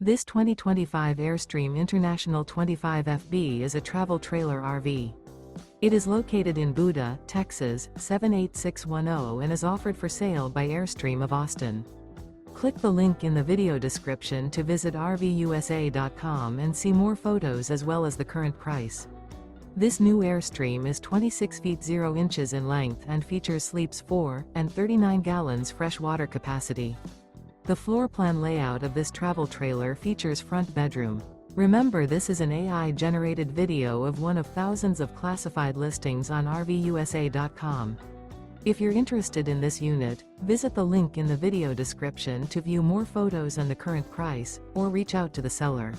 This 2025 Airstream International 25FB is a travel trailer RV. It is located in Buda, Texas, 78610 and is offered for sale by Airstream of Austin. Click the link in the video description to visit RVUSA.com and see more photos as well as the current price. This new Airstream is 26 feet 0 inches in length and features sleeps 4 and 39 gallons fresh water capacity. The floor plan layout of this travel trailer features front bedroom. Remember, this is an AI-generated video of one of thousands of classified listings on RVUSA.com. If you're interested in this unit, visit the link in the video description to view more photos and the current price, or reach out to the seller.